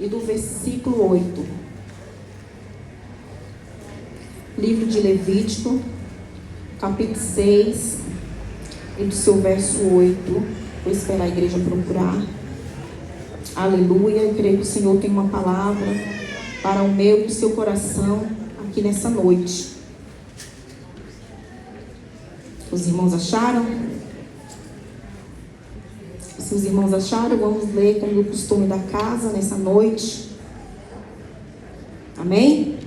e do versículo 8. Livro de Levítico, capítulo 6, e do seu verso 8. Vou esperar a igreja procurar. Aleluia. Eu creio que o Senhor tem uma palavra para o meu e o seu coração aqui nessa noite. Os irmãos acharam? Se os irmãos acharam, vamos ler como o costume da casa nessa noite. Amém?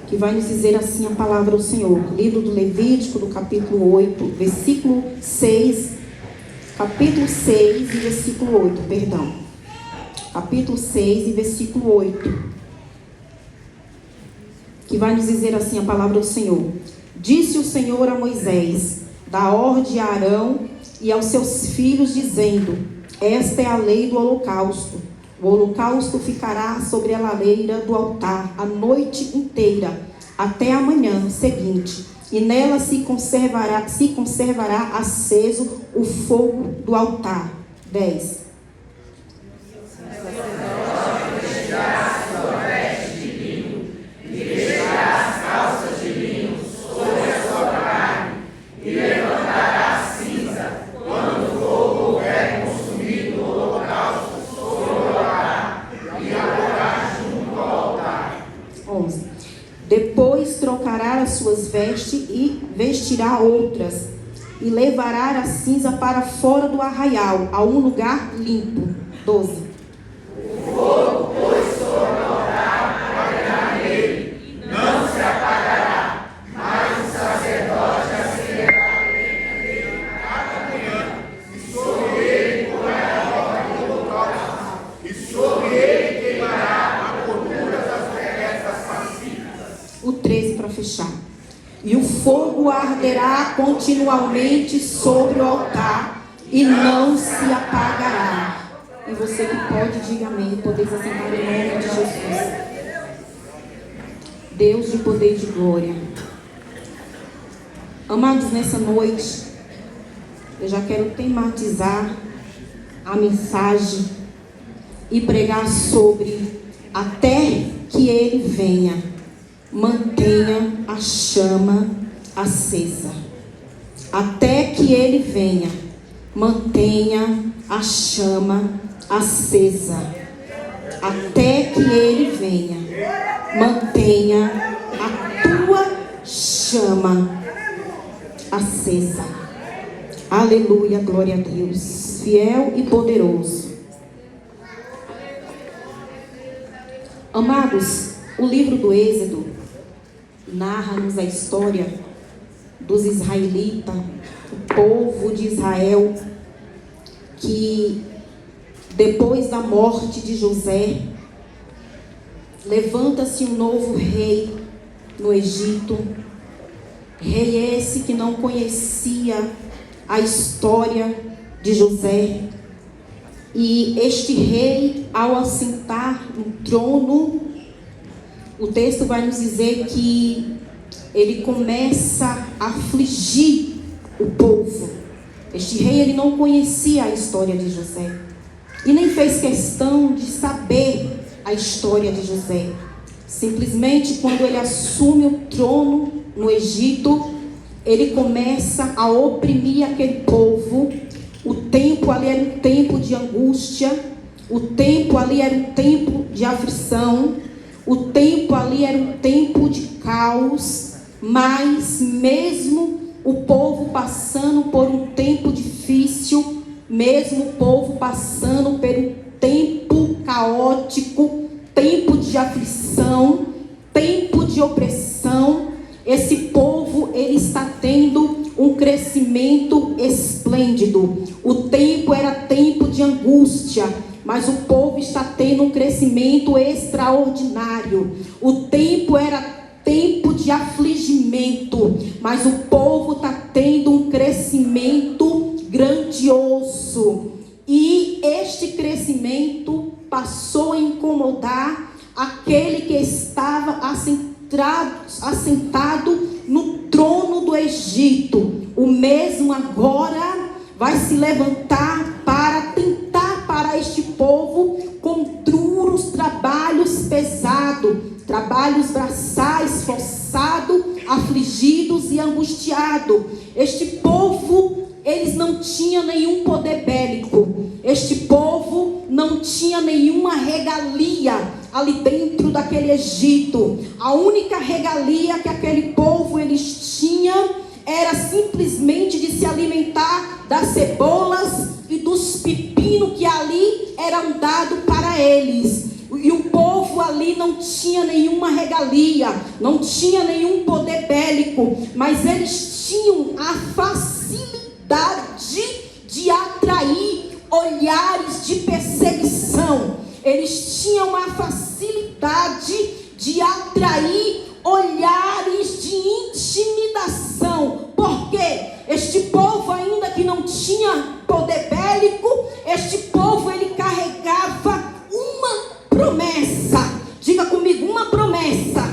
Que vai nos dizer assim a palavra do Senhor. Livro do Levítico, do capítulo 8, versículo 6. Capítulo 6 e versículo 8, perdão. Capítulo 6 e versículo 8. Que vai nos dizer assim a palavra do Senhor. Disse o Senhor a Moisés: dá ordem a Arão e aos seus filhos, dizendo: esta é a lei do holocausto. O holocausto ficará sobre a lareira do altar a noite inteira, até a manhã seguinte, e nela se conservará aceso o fogo do altar. 10. Depois trocará as suas vestes e vestirá outras, e levará a cinza para fora do arraial, a um lugar limpo. 12. O fogo, pois, tornará a arder nele, não se apagará, mas o sacerdote acenderá a lenha dele cada manhã, e sobre ele porá a ordem do holocausto, e sobre ele queimará a gordura das ofertas pacíficas. O 13 para fechar. E o fogo arderá continuamente sobre o altar e não se apagará. E você que pode, diga amém. Podeis assentar em nome de Jesus. Deus de poder e de glória. Amados, nessa noite, eu já quero tematizar a mensagem e pregar sobre até que ele venha. Mantenha a chama acesa. Até que ele venha, mantenha a chama acesa. Até que ele venha, mantenha a tua chama acesa. Aleluia, glória a Deus, fiel e poderoso. Amados, o livro do Êxodo narra-nos a história dos israelitas, o povo de Israel, que depois da morte de José, levanta-se um novo rei no Egito. Rei esse que não conhecia a história de José. E este rei, ao assentar no trono, o texto vai nos dizer que ele começa a afligir o povo. Este rei, ele não conhecia a história de José. E nem fez questão de saber a história de José. Simplesmente, quando ele assume o trono no Egito, ele começa a oprimir aquele povo. O tempo ali era um tempo de angústia. O tempo ali era um tempo de aflição. O tempo ali era um tempo de caos, mas mesmo o povo passando por um tempo difícil, mesmo o povo passando por um tempo caótico, tempo de aflição, tempo de opressão, esse povo, ele está tendo um crescimento esplêndido. O tempo era tempo de angústia, mas o povo está tendo um crescimento extraordinário. O tempo era tempo de afligimento, mas o povo está tendo um crescimento grandioso. E este crescimento passou a incomodar aquele que estava assentado no trono do Egito. O mesmo agora vai se levantar para tentar parar este povo com duro duros trabalhos pesados, trabalhos braçais, forçados, afligidos e angustiados. Este povo, eles não tinham nenhum poder bélico. Este povo não tinha nenhuma regalia ali dentro daquele Egito. A única regalia que aquele povo eles tinham era simplesmente de se alimentar das cebolas e dos pepinos que ali eram dados para eles. E o povo ali não tinha nenhuma regalia, não tinha nenhum poder bélico, mas eles tinham a facilidade de atrair olhares de perseguição. Eles tinham a facilidade de atrair olhares de intimidação. Por quê? Este povo, ainda que não tinha poder bélico, este povo ele carregava uma promessa. Diga comigo, uma promessa.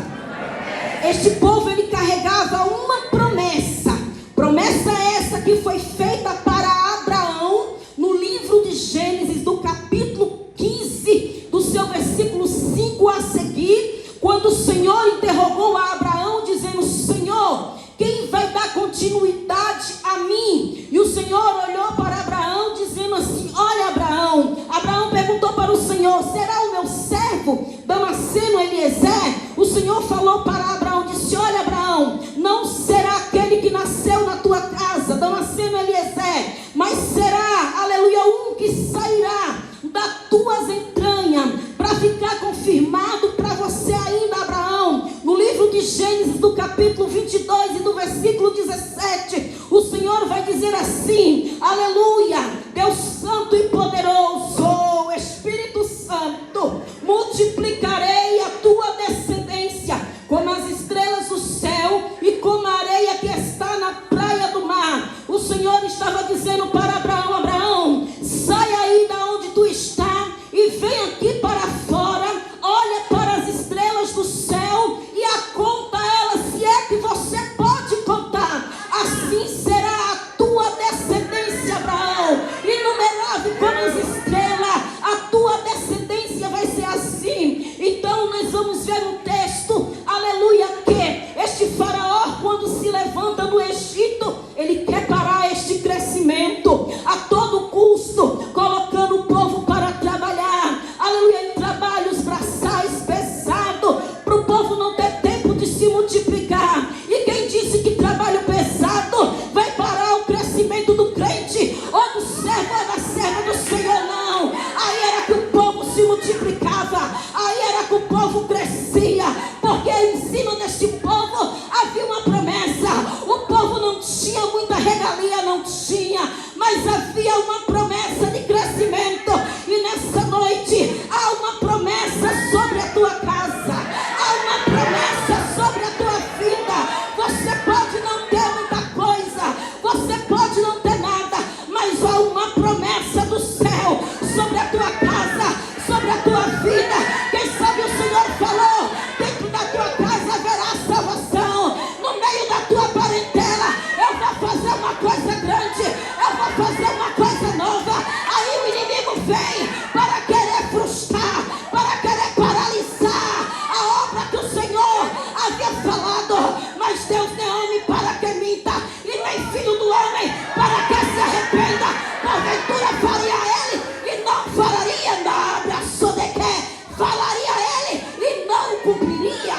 Este povo ele carregava uma promessa. Promessa essa que foi feita para Abraão no livro de Gênesis, do capítulo 15, do seu versículo 5 a seguir, quando o Senhor interrogou a Abraão, dizendo: Senhor, quem vai dar continuidade a mim? E o Senhor olhou para Abraão, dizendo assim: olha, Abraão. Abraão perguntou para o Senhor: será o meu servo Damasceno Eliezer? O Senhor falou para Abraão, disse: olha, Abraão, não será aquele que nasceu na tua casa, Damasceno Eliezer, mas será, aleluia, um que sairá das tuas entranhas, para ficar confirmado para você ainda, Abraão. No livro de Gênesis, do capítulo 22 e do versículo 17, o Senhor vai dizer assim: aleluia, Deus santo e poderoso, Espírito Santo, multiplicarei a tua descendência como as estrelas do céu e como a areia que está na praia do mar. O Senhor estava dizendo para Abraão: Abraão, sai aí da onde tu está e vem aqui para fora, olha para as estrelas do céu e aconta elas, se é que você pode contar. Assim será a tua descendência, Abraão, inumerável como as estrelas, a tua descendência vai ser assim. Então nós vamos ver no texto, aleluia, que este faraó, quando se levanta no Egito, ele quer parar este crescimento a todo custo, colocando o povo para trabalhar, aleluia, em trabalhos braçais pesados, para o povo não ter tempo de se multiplicar. E quem disse que trabalho pesado vai parar o crescimento do crente, ou do servo, ou da serva do Senhor? Não. Aí era que o povo se multiplicava, aí era que o povo crescia, porque em cima deste povo havia uma promessa. O povo não tinha muita regalia, não tinha, mas havia uma promessa de crescimento. E nessa noite há uma promessa sobre a tua casa, há uma promessa sobre a tua vida. Você pode não ter muita coisa, você pode não ter nada, mas há uma promessa do céu sobre a tua casa, sobre a tua vida. Quem sabe o Senhor falou: dentro da tua casa haverá salvação, no meio da tua parentela eu vou fazer uma coisa grande, eu vou fazer uma coisa nova. Aí o inimigo vem para querer frustrar, para querer paralisar a obra que o Senhor havia falado. Mas Deus não é homem para que minta, e nem filho do homem para que se arrependa. Porventura faria ele e não faria nada, só de que falaria ele e não cumpriria.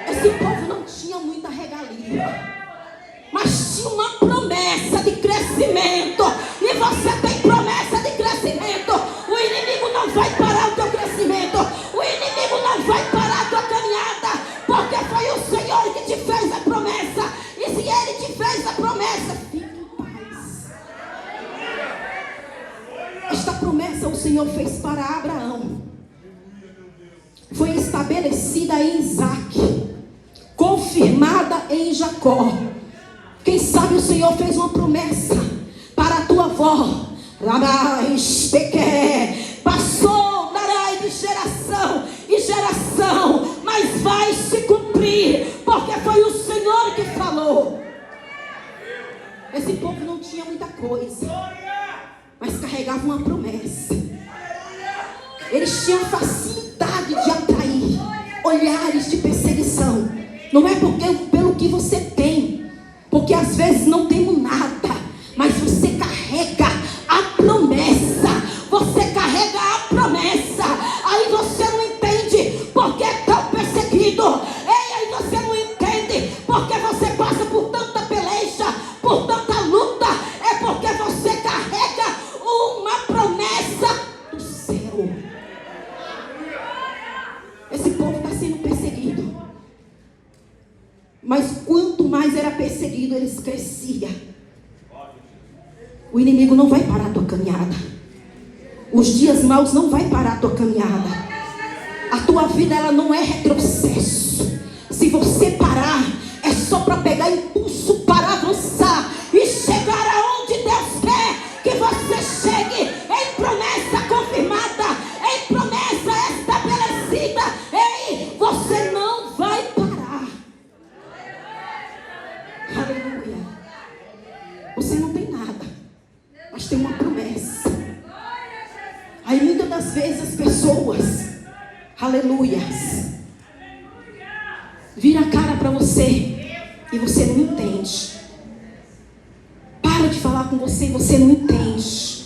Esse povo não tinha muita regalia, mas tinha uma promessa de crescimento. E você tem promessa de crescimento. O inimigo não vai parar o teu crescimento, o inimigo não vai parar a tua caminhada, porque foi o Senhor que te fez a promessa. E se Ele te fez a promessa, fique em paz. Esta promessa o Senhor fez para Abraão, foi estabelecida em Isaac, confirmada em Jacó. Quem sabe o Senhor fez uma promessa para a tua avó, passou, darai, de geração em geração, mas vai se cumprir, porque foi o Senhor que falou. Esse povo não tinha muita coisa, mas carregava uma promessa. eles tinham facilidade de atrair olhares de perseguição. Não é pelo que você tem, porque às vezes não temos nada, mas você carrega a promessa. Você carrega a promessa. Aí você não entende porque é tão perseguido. Aí você não entende porque você passa por tanta peleja, por tanta luta. É porque você carrega uma promessa do céu. Esse povo está sendo perseguido, mas quanto mais era perseguido, eles cresciam. O inimigo não vai parar a tua caminhada. Os dias maus não vai parar a tua caminhada. A tua vida, ela não é retrocesso. Se você parar, é só para pegar impulso para avançar e chegar aonde Deus quer que você chegue, em promessa confirmada, em promessa estabelecida. Ei, você não vai parar. Aleluia. Você não tem nada, mas tem uma promessa. Aí muitas das vezes as pessoas, aleluias, vira a cara para você e você não entende. Para de falar com você e você não entende.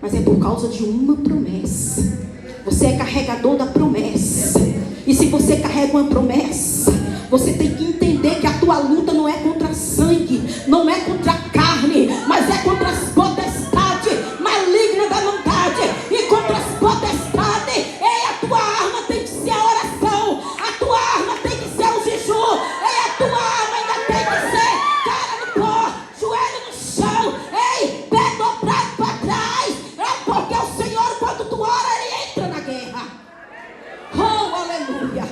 Mas é por causa de uma promessa. Você é carregador da promessa. E se você carrega uma promessa, você tem que entender que a tua luta não é contra sangue, não é contra a carne, mas é contra as potestades malignas da maldade e contra as potestades. Ei, a tua arma tem que ser a oração, a tua arma tem que ser o jejum. Ei, a tua arma ainda tem que ser cara no pó, joelho no chão, ei, pé dobrado para trás. É porque o Senhor, quando tu ora, Ele entra na guerra. Oh, aleluia.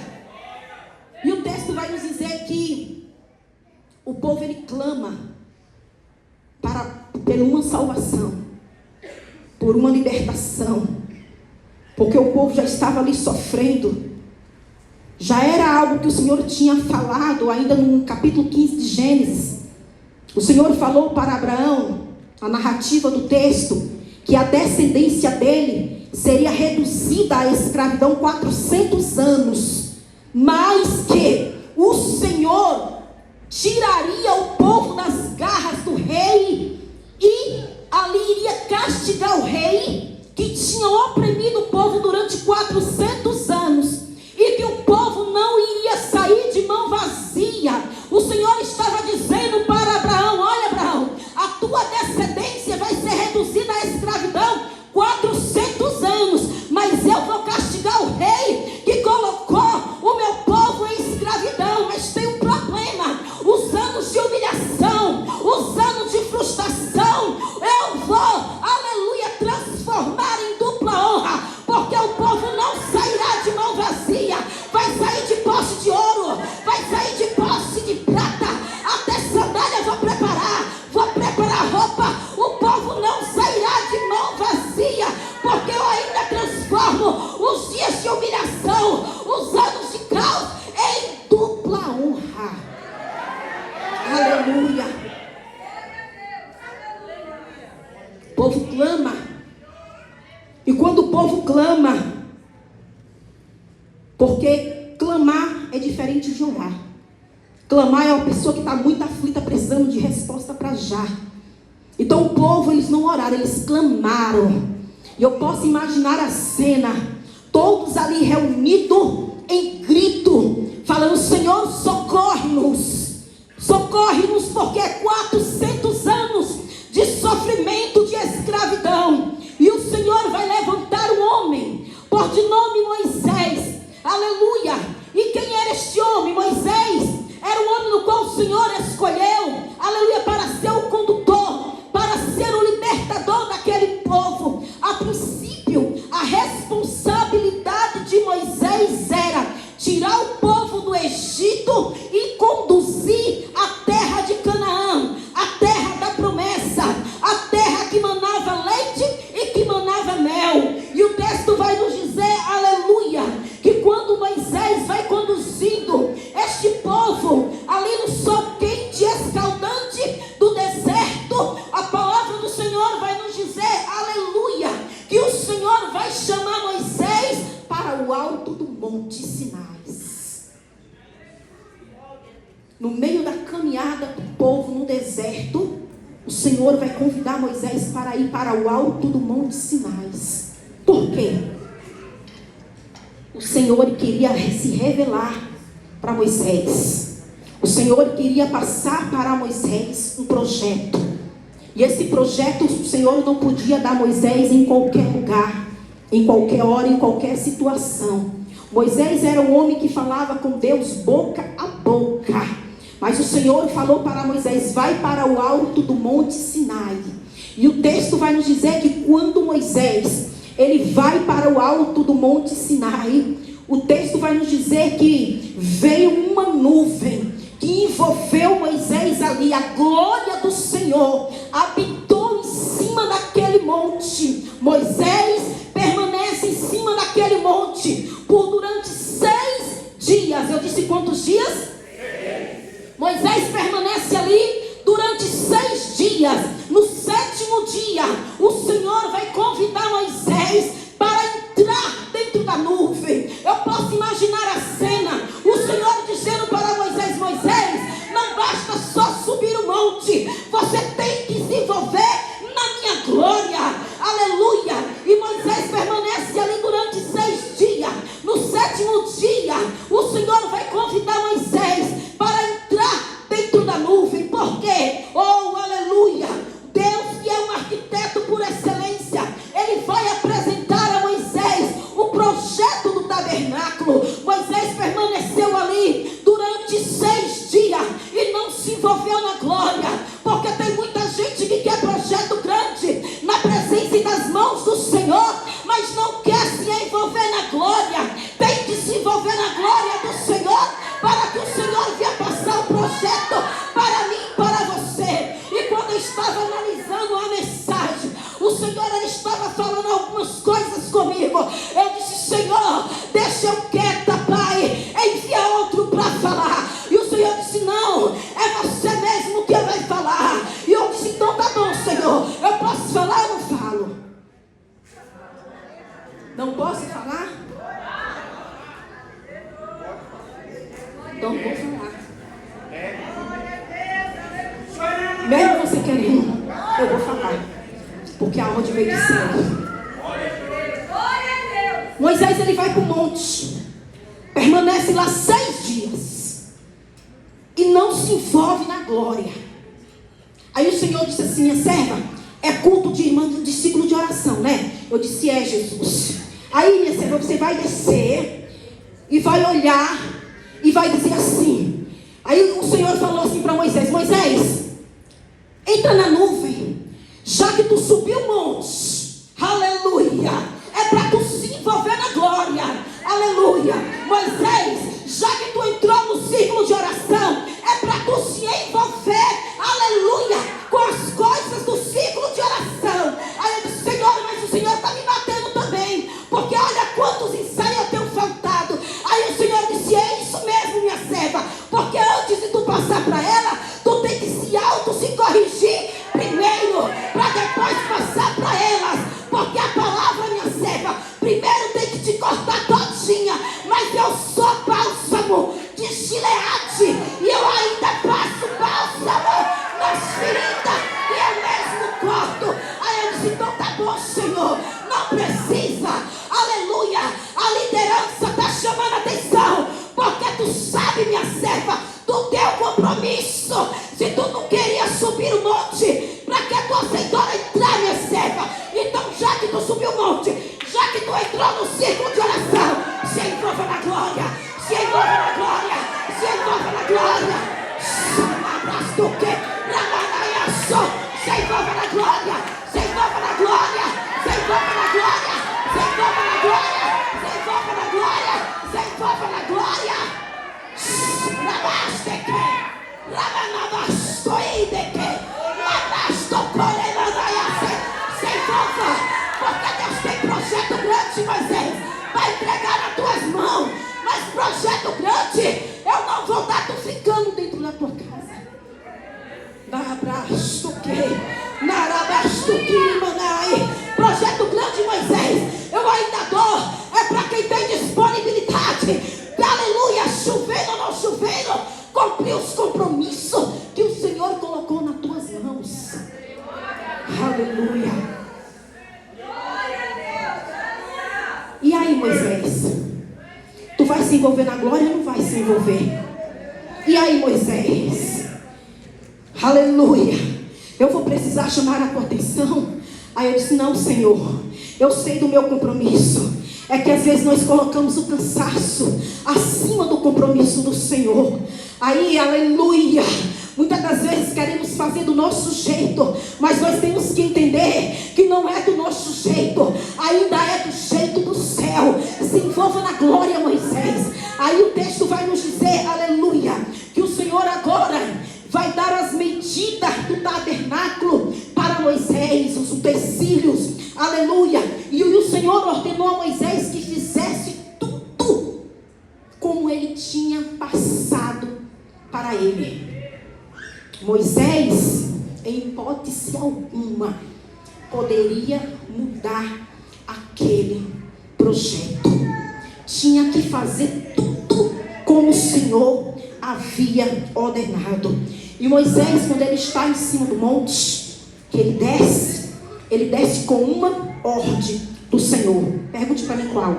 E o texto vai nos dizer que o povo, ele clama por uma salvação, por uma libertação, porque o povo já estava ali sofrendo. Já era algo que o Senhor tinha falado ainda no capítulo 15 de Gênesis. O Senhor falou para Abraão, a narrativa do texto, que a descendência dele seria reduzida à escravidão 400 anos, mas que o Senhor tiraria o povo das garras do rei e ali iria castigar o rei que tinha oprimido o povo durante 400 anos, e que o povo não iria sair de mão vazia. O Senhor estava dizendo para Abraão: olha, Abraão, a tua descendência vai ser reduzida à escravidão 400 anos, mas eu vou castigar o rei que colocou o meu povo em escravidão. Mas tem um problema: os anos de humilhação, os anos de frustração, eu vou, aleluia, transformar em dupla honra, porque o povo não sairá de mão vazia, vai sair de posse de ouro, vai sair de posse de prata, até sandália vou preparar roupa. O povo não sairá de mão vazia, porque eu ainda transformo os dias de humilhação, os anos de caos, em dupla honra. Aleluia. O povo clama, e quando o povo clama, porque clamar é diferente de orar. Clamar é uma pessoa que está muito aflita, precisando de resposta para já. Então o povo, eles não oraram, eles clamaram. E eu posso imaginar a cena, todos ali reunidos em grito, falando: Senhor, socorre-nos, socorre-nos, porque é 400 anos de sofrimento, de escravidão. E o Senhor vai levantar um homem, por de nome Moisés, aleluia. E quem era este homem? Moisés era o homem no qual o Senhor escolheu, aleluia, para ser o condutor, para ser o libertador daquele povo. A princípio, a responsabilidade de Moisés era tirar o povo do Egito e conduzir a terra de Canaã, a terra da promessa, a terra que manava leite e que manava mel. E o texto vai nos dizer, aleluia, que quando Moisés vai conduzindo este povo ali no sol quente o alto do Monte Sinais. No meio da caminhada do povo no deserto, o Senhor vai convidar Moisés para ir para o alto do Monte Sinais. Por quê? O Senhor queria se revelar para Moisés. O Senhor queria passar para Moisés um projeto. E esse projeto o Senhor não podia dar a Moisés em qualquer lugar, em qualquer hora, em qualquer situação. Moisés era um homem que falava com Deus boca a boca. Mas o Senhor falou para Moisés: vai para o alto do Monte Sinai. E o texto vai nos dizer que quando Moisés ele vai para o alto do Monte Sinai, o texto vai nos dizer que veio uma nuvem que envolveu Moisés ali. A glória do Senhor habitou em cima daquele monte. Moisés permanece em cima daquele monte durante 6 dias. Eu disse quantos dias? Moisés permanece ali durante 6 dias. No 7º dia, o Senhor vai convidar Moisés para entrar dentro da nuvem. Eu posso imaginar a cena. O Senhor dizendo para Moisés: Moisés, não basta só subir o monte, você tem que se envolver na minha glória. Aleluia. E Moisés permanece ali durante 6 dias. No 7º dia, o Senhor vai convidar Moisés para entrar dentro da nuvem. Por quê? Oh, aleluia. Deus, que é um arquiteto por excelência, ele vai apresentar a Moisés o projeto do tabernáculo. Moisés permaneceu ali durante 6 dias e não se envolveu na glória, porque tem muita gente que quer projeto grande na presença e nas mãos do Senhor, mas não quer se envolver na glória. Tem que se envolver na glória do Senhor, para que o Senhor venha passar o projeto para mim e para você. E quando eu estava analisando a mensagem, o Senhor ele estava falando algumas coisas comigo. Eu disse: Senhor, deixa eu quieta, Pai, envia outro para falar. E o Senhor disse: não, é você mesmo que vai falar. E eu disse: então tá bom, Senhor, eu posso falar ou não falo? Não posso falar? Então vou falar. Mesmo você querendo, eu vou falar, porque a ordem veio de céu. Moisés ele vai para o monte, permanece lá 6 dias e não se envolve na glória. Aí o Senhor disse assim: minha serva, é culto de irmã, de ciclo de oração, né? Eu disse: é, Jesus. Aí, minha serva, você vai descer e vai olhar e vai dizer assim. Aí o Senhor falou assim para Moisés: Moisés, entra na nuvem, já que tu subiu o monte, aleluia, é para tu se envolver na glória, aleluia. Moisés, já que tu entrou no círculo de oração, é para tu se envolver, aleluia, com as coisas do círculo de oração. Aí eu disse: Senhor, mas o Senhor está me batendo também, porque olha quantos ensaios eu tenho faltado. Aí o Senhor disse: é isso mesmo, minha serva, porque antes de tu passar para ela, tu tem que se corrigir primeiro, para depois passar para elas. Porque a palavra, minha serva, primeiro tem que te cortar todinha. Mas eu sou bálsamo de Gileade, e eu ainda passo bálsamo nas feridas, e eu mesmo corto. Aí eu disse: então tá bom, Senhor, não precisa, aleluia. A liderança está chamando a atenção, porque tu sabe, minha serva, do teu compromisso. Se tu não queria subir o monte, para que tu aceitou entrar, minha serva? Então, já que tu subiu o monte, já que tu entrou no círculo de oração, se envolva na glória, se envolva na glória, se envolva na glória. Chama do que? Se envolva na glória, se envolva na glória, se envolva na glória, se envolva na glória, se envolva na glória, se envolva na glória. Rabasteque, rabanabastoideke, rabastocorenadaiase. Se envolva, porque Deus tem projeto grande, Moisés, vai entregar nas tuas mãos. Mas projeto grande, eu não vou dar tu ficando dentro da tua casa. Projeto grande, Moisés, eu ainda dou, é para quem tem disposto aleluia, chovendo ou não chovendo, cumprir os compromissos que o Senhor colocou nas tuas mãos. Aleluia. E aí, Moisés, tu vai se envolver na glória ou não vai se envolver? E aí, Moisés, aleluia, eu vou precisar chamar a tua atenção. Aí eu disse: não, Senhor, eu sei do meu compromisso. É que às vezes nós colocamos o cansaço acima do compromisso do Senhor. Aí, aleluia, muitas das vezes queremos fazer do nosso jeito, mas nós temos que entender que não é do nosso jeito, ainda é do jeito do céu. Se envolva na glória, Moisés. Aí o texto vai nos dizer, aleluia, que o Senhor agora vai dar as medidas do tabernáculo para Moisés, os utensílios, aleluia. E o Senhor ordenou a Moisés que fizesse tudo como ele tinha passado para ele. Moisés, em hipótese alguma, poderia mudar aquele projeto. Tinha que fazer tudo como o Senhor havia ordenado. E Moisés, quando ele está em cima do monte, que ele desce com uma ordem do Senhor. Pergunte para mim qual?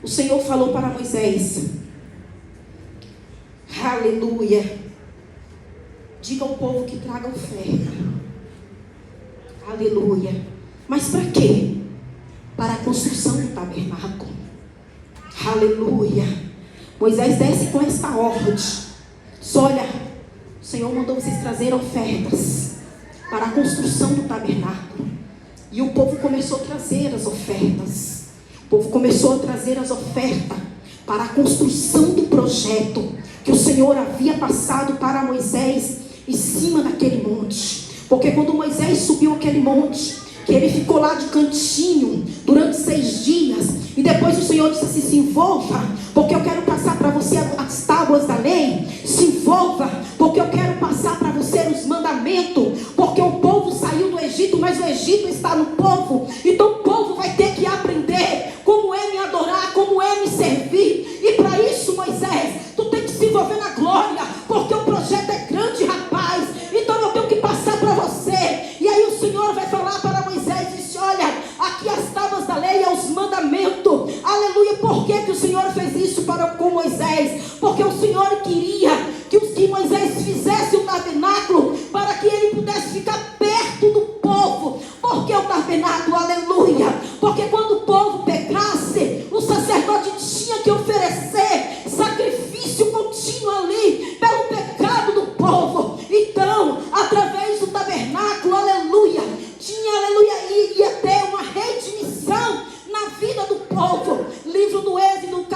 O Senhor falou para Moisés, aleluia, diga ao povo que traga oferta. Aleluia. Mas para quê? Para a construção do tabernáculo. Aleluia. Moisés desce com esta ordem. Só olha, o Senhor mandou vocês trazer ofertas para a construção do tabernáculo. E o povo começou a trazer as ofertas. O povo começou a trazer as ofertas para a construção do projeto que o Senhor havia passado para Moisés em cima daquele monte. Porque quando Moisés subiu aquele monte, que ele ficou lá de cantinho durante 6 dias, e depois o Senhor disse assim: se envolva, porque eu quero passar para você as tábuas da lei. Se envolva, porque eu quero passar para você os mandamentos. Porque o povo saiu do Egito, mas o Egito está no povo. Então o povo vai ter que aprender como é me adorar, como é me servir. E para isso, Moisés, tu tem que se envolver na glória, porque o projeto é grande, rapaz. Então eu tenho que passar para você. E aí o Senhor vai falar para Moisés e disse: olha, aqui as tábuas da lei, é os mandamentos. Aleluia. Por que o Senhor fez isso com Moisés? Porque o Senhor queria que Moisés fizesse o tabernáculo para que ele pudesse ficar perto do povo. Por que o tabernáculo? Aleluia. Porque quando o povo pecasse, o sacerdote tinha que oferecer sacrifício contínuo ali pelo pecado do povo. Então, através do tabernáculo, aleluia, ia ter uma redimissão na vida do povo. Livro do Êxodo,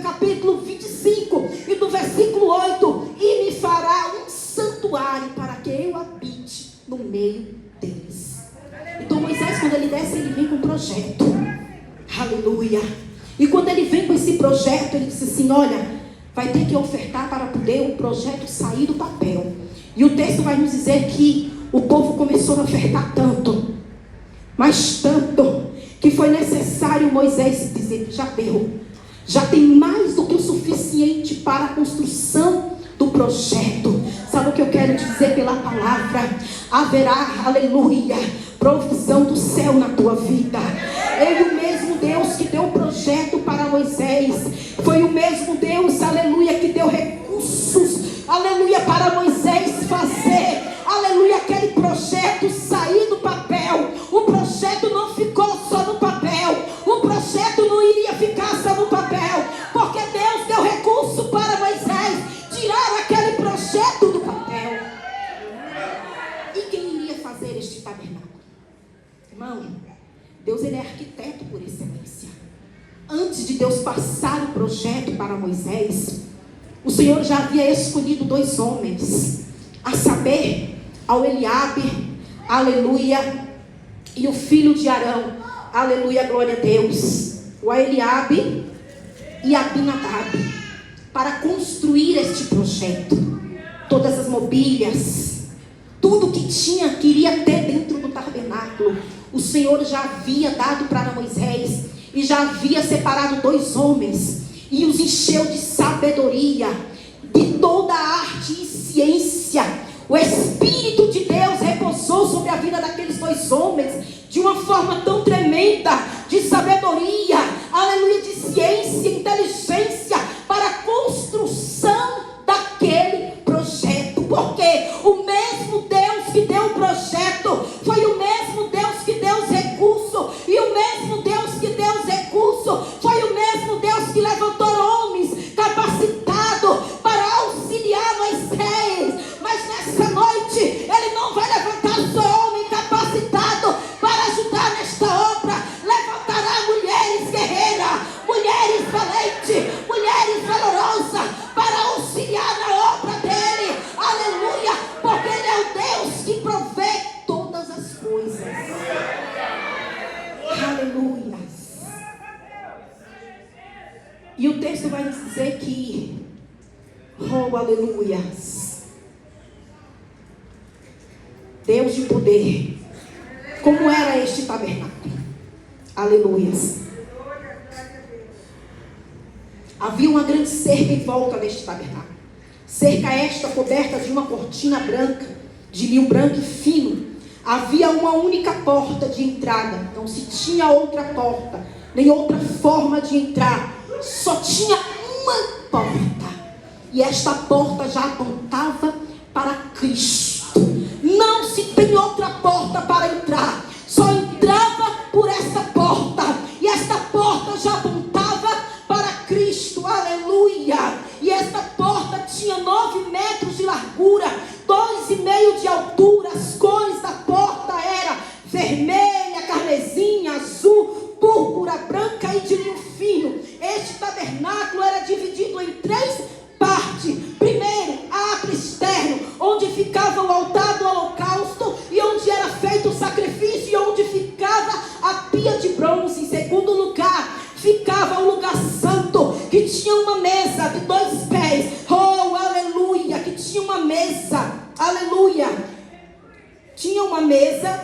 capítulo 25 e do versículo 8: e me fará um santuário para que eu habite no meio deles. Então Moisés, quando ele desce, ele vem com um projeto. Aleluia. E quando ele vem com esse projeto, ele diz assim: olha, vai ter que ofertar para poder o projeto sair do papel. E o texto vai nos dizer que o povo começou a ofertar tanto, mas tanto, que foi necessário Moisés dizer: já deu, já tem mais do que o suficiente para a construção do projeto. Sabe o que eu quero te dizer pela palavra? Haverá, aleluia, provisão do céu na tua vida. Ele, o mesmo Deus que deu o projeto para Moisés, foi o mesmo Deus, aleluia, que deu recursos, aleluia, para Moisés fazer, aleluia, aquele projeto sair do papel. O projeto não ficou só no papel, o projeto não iria ficar só no papel, porque Deus deu recurso para Moisés tirar aquele projeto do papel. E quem iria fazer este tabernáculo? Irmão, Deus, ele é arquiteto por excelência. Antes de Deus passar o projeto para Moisés, o Senhor já havia escolhido 2 homens, a saber, ao Eliabe, aleluia, e o filho de Arão, aleluia, glória a Deus, o Eliabe e Abinadab, para construir este projeto. Todas as mobílias, tudo que queria ter dentro do tabernáculo, o Senhor já havia dado para Moisés. e já havia separado 2 homens, e os encheu de sabedoria, de toda arte e ciência. O Espírito de Deus repousou sobre a vida daqueles 2 homens, de uma forma tão tremenda, de sabedoria, aleluia, de ciência, inteligência, para a construção daquele projeto. Porque o mesmo Deus que deu o projeto, foi o mesmo Deus que deu os recursos, e o mesmo Deus que deu os recursos, foi o mesmo Deus que levantou homens capacitados para auxiliar Moisés. Mas nessa noite, Ele não vai levantar só homem capacitado para ajudar nesta obra. Levantará mulheres guerreiras, mulheres valentes, mulheres valorosas, para auxiliar na obra dEle. Aleluia, porque Ele é o Deus que provê todas as coisas. Aleluia. E o texto vai nos dizer que, oh, aleluia, Deus de poder, como era este tabernáculo, aleluia. Havia uma grande cerca em volta deste tabernáculo, cerca esta coberta de uma cortina branca, de linho branco e fino. Havia uma única porta de entrada, não se tinha outra porta, nem outra forma de entrar, só tinha uma porta, e esta porta já apontava para Cristo. Não se tem outra porta para entrar, só entrava por esta porta, e esta porta já apontava para Cristo, aleluia. E esta porta tinha 9 metros de largura, 2,5 de altura. As cores da porta eram vermelha, carmesim, azul, púrpura, branca e de linho fino. Este tabernáculo era dividido em 3 partes. Primeiro, átrio externo, onde ficava o altar do holocausto e onde era feito o sacrifício, e onde ficava a pia de bronze. Em segundo lugar, ficava o lugar santo, que tinha uma mesa de 2 pés, oh, aleluia, que tinha uma mesa, aleluia, tinha uma mesa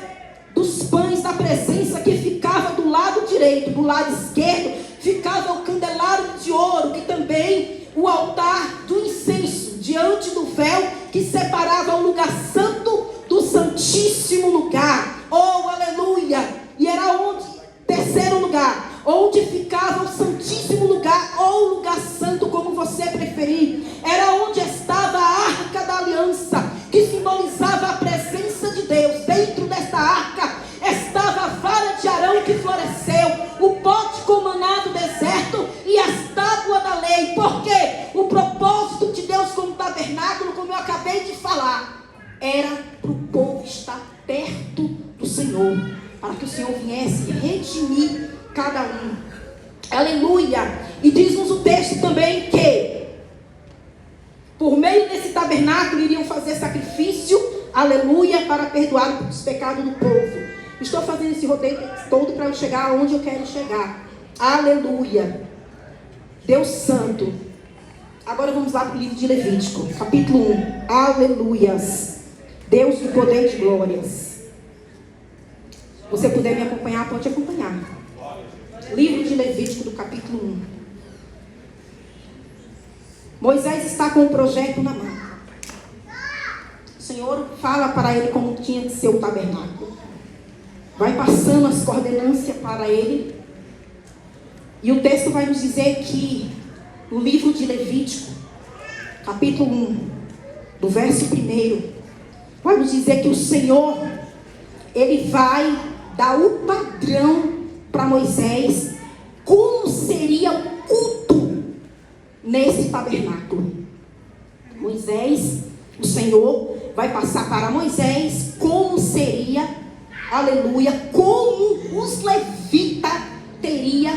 dos pães da presença, que ficava do lado direito. Do lado esquerdo ficava o candelabro de ouro, que também o altar do incenso, diante do véu que separava o lugar santo do santíssimo lugar, oh, aleluia. E era onde, terceiro lugar, onde ficava o santíssimo lugar, ou lugar santo, como você preferir, era onde estava a arca da aliança, que simbolizava a presença de Deus. Dentro desta arca estava a vara de Arão que floresceu, o pote com maná do deserto e as tábuas da lei. Porque o propósito de Deus com o tabernáculo, como eu acabei de falar, era para o povo estar perto do Senhor, para que o Senhor viesse redimir cada um, aleluia. E diz-nos o texto também que por meio desse tabernáculo iriam fazer sacrifício, aleluia, para perdoar os pecados do povo. Estou fazendo esse roteiro todo para eu chegar aonde eu quero chegar, aleluia. Deus santo. Agora vamos lá para o livro de Levítico, capítulo 1, aleluias. Deus do poder e de glórias. Se você puder me acompanhar, pode acompanhar. Livro de Levítico, do capítulo 1. Moisés está com o projeto na mão. O Senhor fala para ele como tinha que ser o tabernáculo. Vai passando as coordenâncias para ele. E o texto vai nos dizer que no livro de Levítico, capítulo 1, do verso 1, vai nos dizer que o Senhor, Ele vai dar o padrão para Moisés, como seria o culto nesse tabernáculo. Moisés, o Senhor vai passar para Moisés como seria, aleluia, como os levitas teriam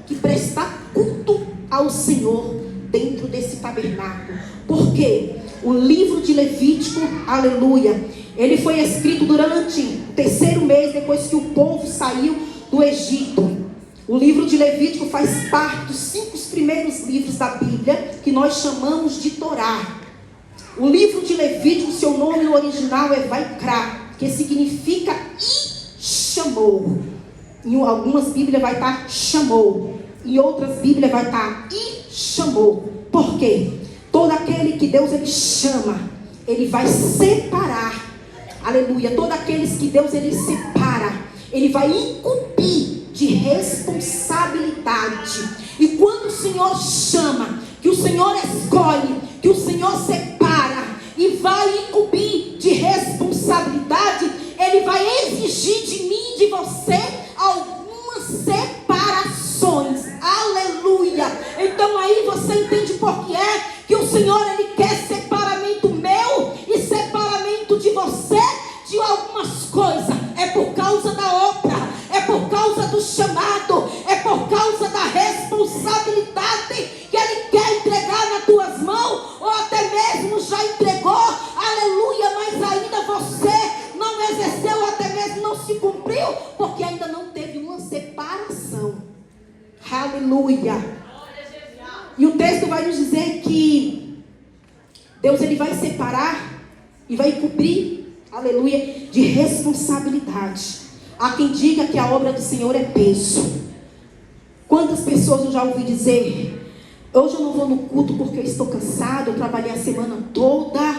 que prestar culto ao Senhor dentro desse tabernáculo. Porque o livro de Levítico, aleluia, ele foi escrito durante o 3º mês depois que o povo saiu do Egito. O livro de Levítico faz parte dos 5 primeiros livros da Bíblia, que nós chamamos de Torá. O livro de Levítico, seu nome no original é Vaikra, que significa e chamou. Em algumas Bíblias vai estar chamou. Em outras Bíblias vai estar e chamou. Por quê? Todo aquele que Deus ele chama, ele vai separar. Aleluia. Todos aqueles que Deus ele separa, ele vai incumbir de responsabilidade. E quando o Senhor chama, que o Senhor escolhe, que o Senhor separa e vai incumbir de responsabilidade, ele vai exigir de mim e de você algumas separações. Aleluia. Então aí você entende por que é que o Senhor ele quer separamento meu e separamento de você de algumas coisas. É por causa da obra, é por causa do chamado, é por causa da responsabilidade que ele quer entregar nas tuas mãos, ou até mesmo já entregou, aleluia, mas ainda você não exerceu, até mesmo não se cumpriu, porque ainda não teve uma separação. Aleluia. E o texto vai nos dizer que Deus ele vai separar e vai cobrir, aleluia, de responsabilidade. Há quem diga que a obra do Senhor é peso. Quantas pessoas eu já ouvi dizer: hoje eu não vou no culto porque eu estou cansado, eu trabalhei a semana toda,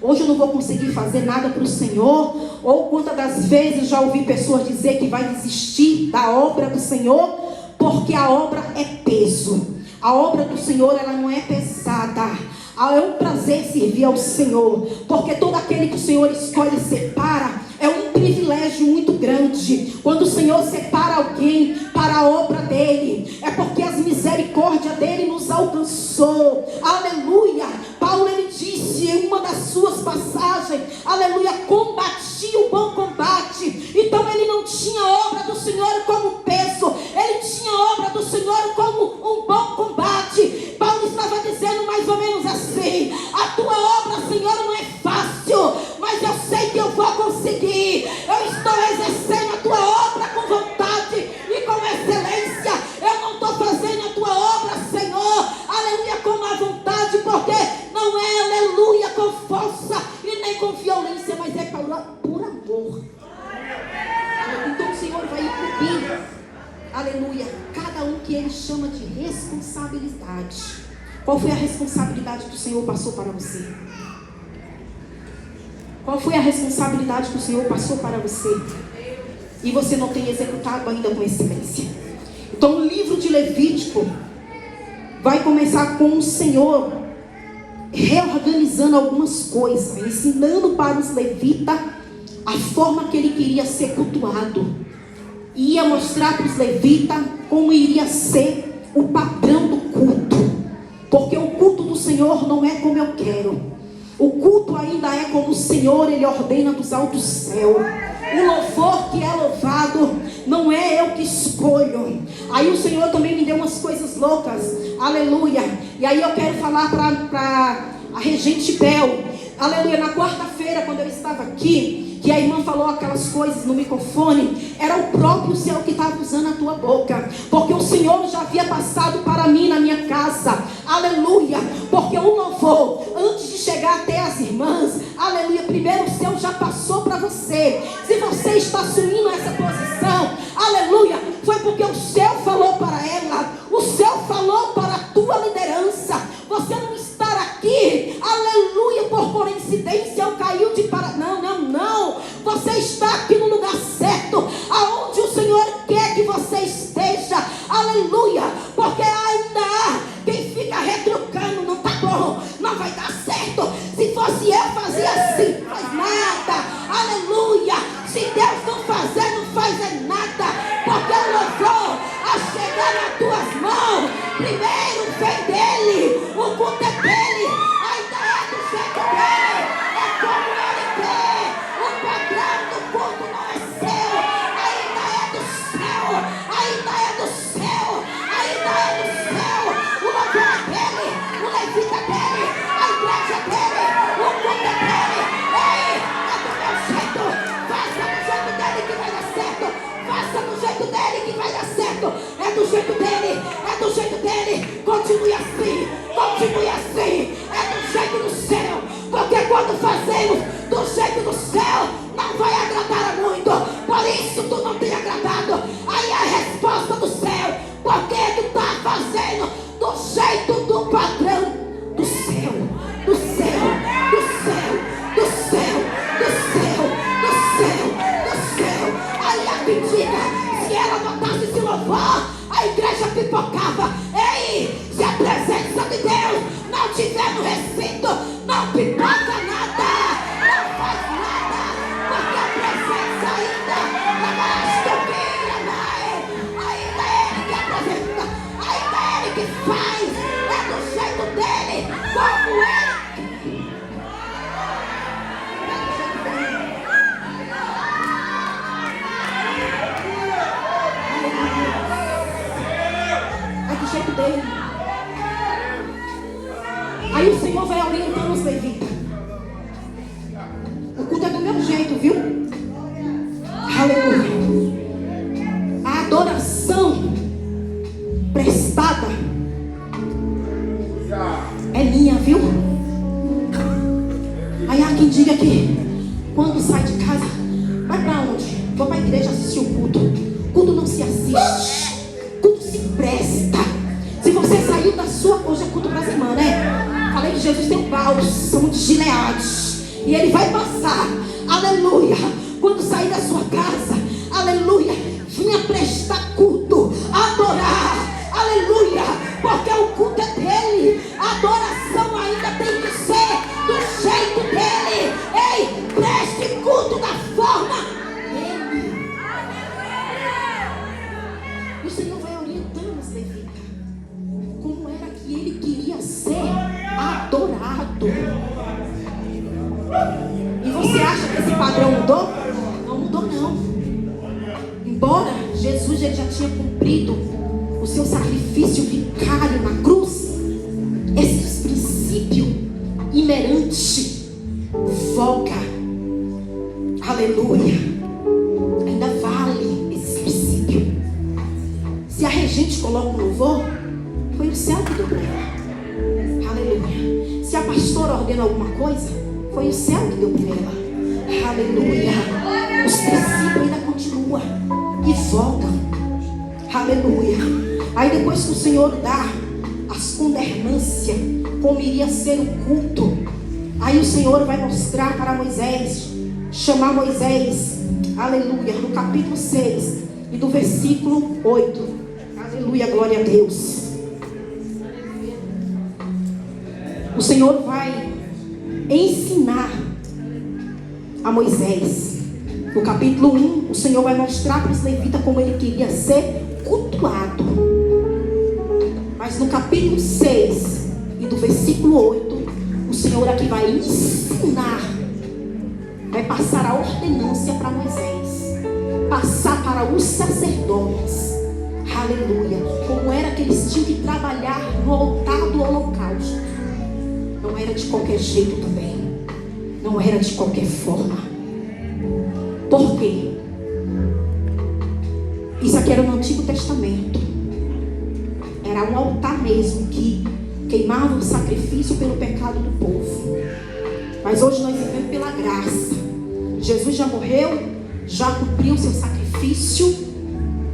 hoje eu não vou conseguir fazer nada para o Senhor. Ou quantas das vezes já ouvi pessoas dizer que vai desistir da obra do Senhor porque a obra é peso. A obra do Senhor ela não é pesada. É um prazer servir ao Senhor, porque todo aquele que o Senhor escolhe e separa, é um privilégio muito grande. Quando o Senhor separa alguém para a obra dele, é porque as misericórdias dele nos alcançou. Aleluia. Paulo ele disse em uma das suas passagens, aleluia, combati o bom combate. Então ele não tinha a obra do Senhor como peso, ele tinha a obra do Senhor como um bom combate. Paulo estava dizendo mais ou menos assim: a tua obra, Senhor, não é fácil, mas eu sei que eu vou conseguir. Eu estou exercendo a tua obra com vontade e com excelência. Eu não estou fazendo a tua obra, Senhor, aleluia, com má vontade, porque não é, aleluia, com força e nem com violência, mas é por amor. Então o Senhor vai incumbir, aleluia, cada um que ele chama de responsabilidade. Qual foi a responsabilidade que o Senhor passou para você? Qual foi a responsabilidade que o Senhor passou para você e você não tem executado ainda com excelência? Então o livro de Levítico vai começar com o Senhor reorganizando algumas coisas, ensinando para os levitas a forma que ele queria ser cultuado. Ia mostrar para os levitas como iria ser o padrão do culto. Porque o culto do Senhor não é como eu quero. O culto ainda é como o Senhor ele ordena dos altos céus. O louvor que é louvado não é eu que escolho. Aí o Senhor também me deu umas coisas loucas. Aleluia. E aí eu quero falar para a regente Bel. Aleluia. Na quarta-feira, quando eu estava aqui, que a irmã falou aquelas coisas no microfone, era o próprio Senhor que estava usando a tua boca, porque o Senhor já havia passado para mim na minha casa. Aleluia. Porque o louvor, antes de chegar até as irmãs, aleluia, primeiro o Senhor já passou para você. Se você está assumindo essa posição, aleluia, foi porque o Senhor falou para ela, o Senhor falou para a tua liderança. Você não estar aqui, aleluia, por coincidência ou caiu de para... Não. Você está aqui no lugar certo, aonde o Senhor quer que você esteja. Aleluia. Porque ainda há quem fica retrucando: não tá bom, não vai dar certo. Se fosse eu fazia assim, não faz nada. Aleluia. Se Deus não fazer, não faz é nada. Porque o louvor a chegar nas tuas mãos, primeiro vem dele, o culto é dele, ainda é do jeito dele, é como ele quer. O padrão do culto não é seu, ainda é do céu, ainda é do céu, ainda é do céu. O louvor é dele, o levita é dele, a igreja é dele, o culto é dele. Ei, é do meu jeito, faça do jeito dele que vai dar certo, faça do jeito dele que vai dar certo. É do jeito dele, é do jeito dele. Continue assim, é do jeito do céu. Porque quando fazemos do jeito do céu, não vai agradar a muito. Por isso tu não tem agradado. Aí amiga, se ela botasse esse louvor, a igreja pipocava. Ei, se a presença de Deus não estiver no recinto, não pipoca nada, não faz nada, porque a presença ainda é Ele que apresenta, ainda é Ele que faz, é do jeito dele, como Ele. Dele. Aí o Senhor vai orientando os levitas. O culto é do meu jeito, viu? Aleluia. A adoração prestada é minha, viu? Aí há quem diga que quando sai de casa, vai pra onde? Vou pra igreja assistir o culto. O culto não se assiste, o culto se presta. Se você saiu da sua... Hoje é culto para as irmãs, né? Falei que Jesus tem um bálsamo de Gileade. E Ele vai passar. Aleluia. Quando sair da sua casa, aleluia, vinha prestar culto, adorar. Aleluia. Porque o culto é dele. A adoração ainda tem que ser do jeito dele. Ei, preste culto da forma dele. O Senhor vai orientando os levitas. Como era que ele queria ser adorado. E você acha que esse padrão mudou? Não mudou, não. Embora Jesus ele já tinha cumprido o seu sacrifício vicário na cruz, esse princípio inerente volta. Aleluia. Ainda vale esse princípio. Se a regente coloca um louvor, foi o céu que deu para ela. Aleluia. Se a pastora ordena alguma coisa, foi o céu que deu para ela. Aleluia. Os princípios ainda continuam e voltam. Aleluia. Aí depois que o Senhor dá as condernâncias, como iria ser o culto, aí o Senhor vai mostrar para Moisés, chamar Moisés, aleluia, no capítulo 6 e do versículo 8. Aleluia, glória a Deus. O Senhor vai ensinar a Moisés. No capítulo 1, o Senhor vai mostrar para os levitas como ele queria ser cultuado. Mas no capítulo 6 e do versículo 8, o Senhor aqui vai ensinar, vai passar a ordenância para Moisés, passar para os sacerdotes. Aleluia. Como era que eles tinham que trabalhar no altar do holocausto. Não era de qualquer jeito também. Não era de qualquer forma. Por quê? Isso aqui era no Antigo Testamento. Era um altar mesmo que queimava o sacrifício pelo pecado do povo. Mas hoje nós vivemos pela graça. Jesus já morreu, já cumpriu seu sacrifício.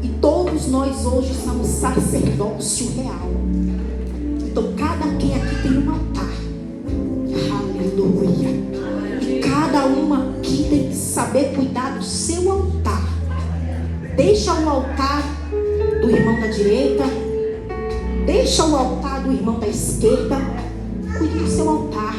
E todos nós hoje somos sacerdócio real. Então cada quem aqui tem um altar. Aleluia. E cada uma aqui tem que saber cuidar do seu altar. Deixa o altar do irmão da direita, deixa o altar do irmão da esquerda. Cuide do seu altar.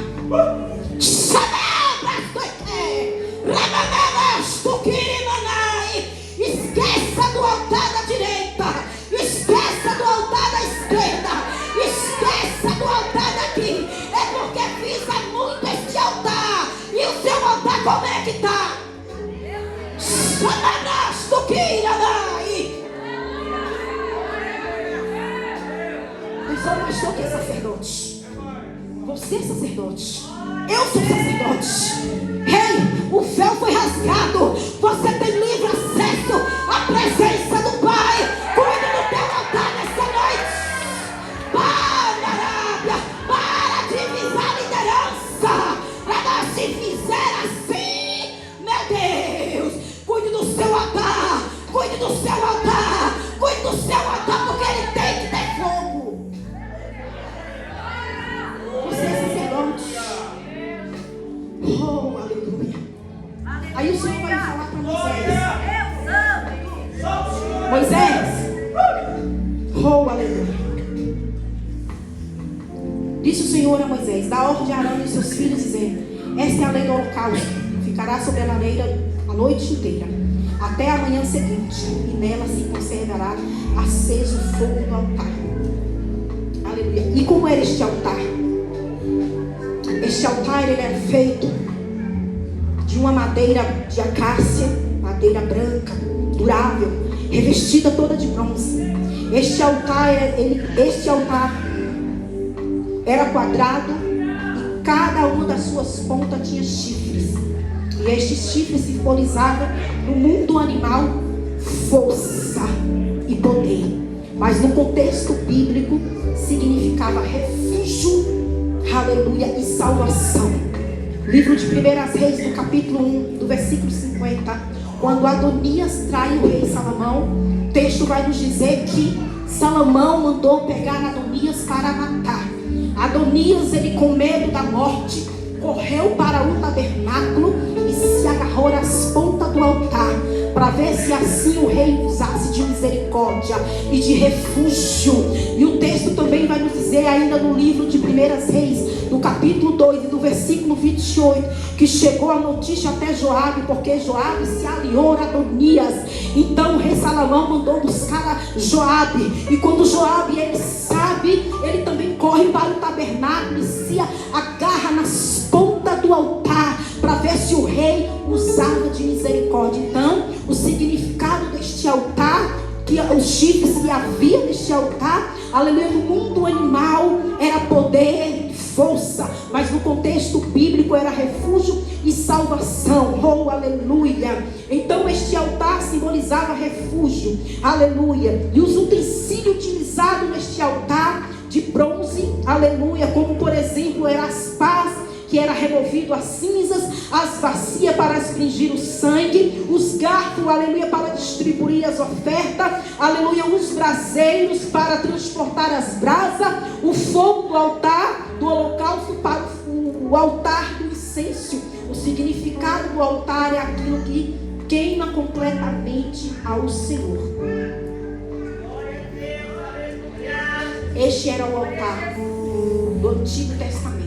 Esqueça do altar da direita, esqueça do altar da esquerda, esqueça do altar daqui. É porque visa muito este altar. E o seu altar como é que está? Eu sou um pastor que é sacerdote. Você é sacerdote. Eu sou sacerdote. Ei, o véu foi rasgado. Você tem livre acesso à presença do Pai. Cuide do teu altar nessa noite. Para divisar a liderança. Se fizer assim, meu Deus, cuide do seu altar. Cuide do seu altar. Cuide do seu altar, porque ele tem que ter fogo. Você é sacerdote. Oh, aleluia. Aí o Senhor vai Moisés, oh aleluia, disse o Senhor a Moisés: dá ordem a Arão e seus filhos, dizendo: esta é a lei do holocausto, ficará sobre a lareira a noite inteira, até a manhã seguinte, e nela se conservará aceso o fogo do altar. Aleluia. E como era este altar? Este altar, ele é feito de uma madeira de acácia, madeira branca, durável, revestida toda de bronze. Este altar era quadrado, e cada uma das suas pontas tinha chifres. E estes chifres simbolizavam no mundo animal força e poder. Mas no contexto bíblico significava refúgio, aleluia, e salvação. Livro de 1 Reis, no capítulo 1, do versículo 50, quando Adonias trai o rei Salomão, o texto vai nos dizer que Salomão mandou pegar Adonias para matar. Adonias, ele com medo da morte, correu para o tabernáculo e se agarrou nas pontas do altar, para ver se assim o rei usasse de misericórdia e de refúgio. E o texto também vai nos dizer, ainda no livro de 1 Reis, no capítulo 2 e do versículo 28, que chegou a notícia até Joabe, porque Joabe se aliou a Adonias. Então o rei Salomão mandou buscar a Joabe, e quando Joabe, ele sabe, ele também corre para o tabernáculo e se agarra nas pontas do altar, para ver se o rei usava de misericórdia. Então o significado deste altar, que os chifres que havia neste altar, aleluia, no mundo animal era poder e força, mas no contexto bíblico era refúgio e salvação. Oh aleluia. Então este altar simbolizava refúgio, aleluia. E os utensílios utilizados neste altar de bronze, aleluia, como por exemplo eram as pás, que era removido as cinzas, as bacias para aspergir o sangue, os garfos, aleluia, para distribuir as ofertas, aleluia, os braseiros para transportar as brasas, o fogo do altar do holocausto para o altar do incenso. O significado do altar é aquilo que queima completamente ao Senhor. Este era o altar do Antigo Testamento.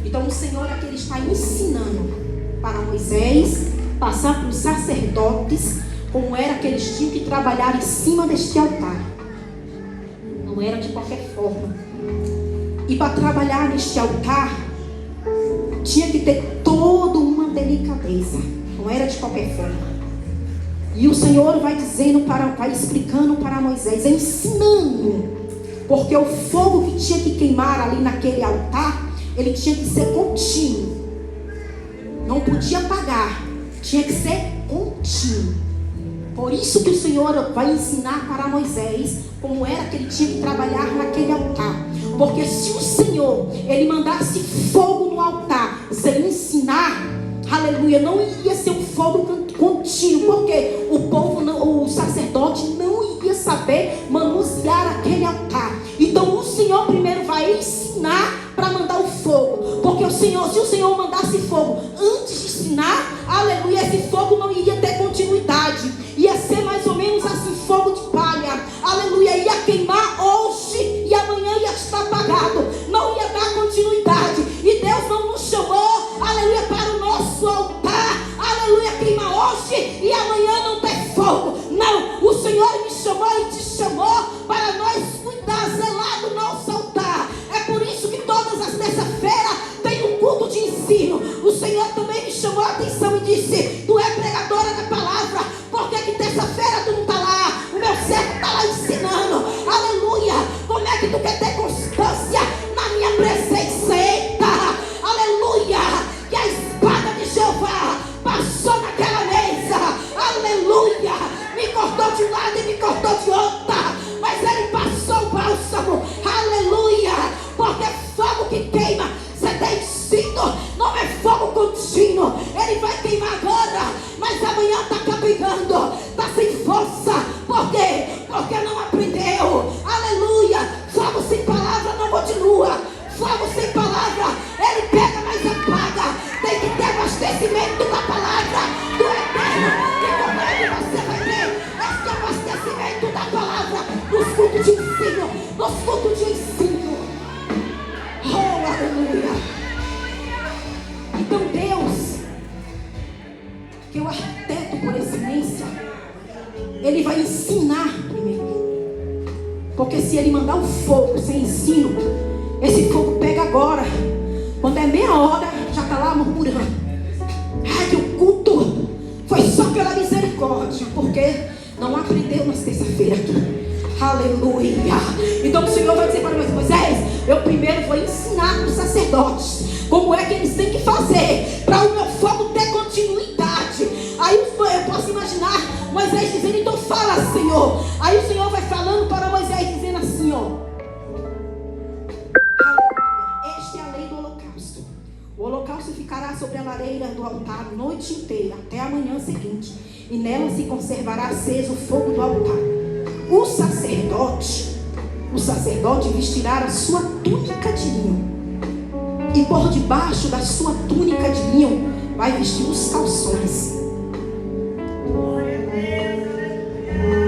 Então o Senhor aqui, ele está ensinando para Moisés passar para os sacerdotes como era que eles tinham que trabalhar em cima deste altar. Não era de qualquer forma. E para trabalhar neste altar tinha que ter toda uma delicadeza. Não era de qualquer forma. E o Senhor vai dizendo, vai explicando para Moisés, ensinando, porque o fogo que tinha que queimar ali naquele altar, ele tinha que ser contínuo. Não podia apagar. Tinha que ser contínuo. Por isso que o Senhor vai ensinar para Moisés como era que ele tinha que trabalhar naquele altar. Porque se o Senhor, ele mandasse fogo no altar sem ensinar, aleluia, não ia ser um fogo contínuo. Porque o povo, o sacerdote não ia saber manusear aquele altar. Então o Senhor primeiro vai ensinar para mandar o fogo. Porque o Senhor, se o Senhor mandasse fogo antes de ensinar, aleluia, esse fogo não iria ter continuidade. Ia ser mais ou menos assim, fogo de palha, aleluia, ia queimar hoje e amanhã ia estar apagado. Não ia dar continuidade. E Deus não nos chamou, aleluia, para o nosso altar, aleluia, queimar hoje e amanhã não ter fogo. Não, o Senhor me chamou e te chamou para nós cuidar, zelar do nosso altar. É por isso que todas as terça-feiras tem um culto de ensino. O Senhor também me chamou a atenção e disse: tu é pregadora da palavra, por que terça-feira tu não está lá? O meu servo está lá ensinando, aleluia. Como é que tu quer ter constância na minha presença? Eita, aleluia, que a espada de Jeová passou naquela mesa, aleluia, me cortou de um lado e me cortou de outro, mas ele passou de ensino. Nos cultos de ensino. Oh, aleluia. Então Deus, que é o arquiteto por excelência, Ele vai ensinar primeiro. Porque se Ele mandar o fogo sem ensino, esse fogo pega agora. Quando é meia hora, já está lá murmurando. Ai, que o culto foi só pela misericórdia. Porque não aprendeu nas terça-feira aqui. Aleluia. Então o Senhor vai dizer para Moisés: eu primeiro vou ensinar para os sacerdotes como é que eles têm que fazer para o meu fogo ter continuidade. Aí eu posso imaginar Moisés dizendo: então fala, Senhor. Aí o Senhor vai falando para Moisés, dizendo assim, ó: esta é a lei do holocausto. O holocausto ficará sobre a lareira do altar a noite inteira, até a manhã seguinte, e nela se conservará aceso o fogo do altar. O sacerdote vestirá a sua túnica de linho, e por debaixo da sua túnica de linho vai vestir os calções.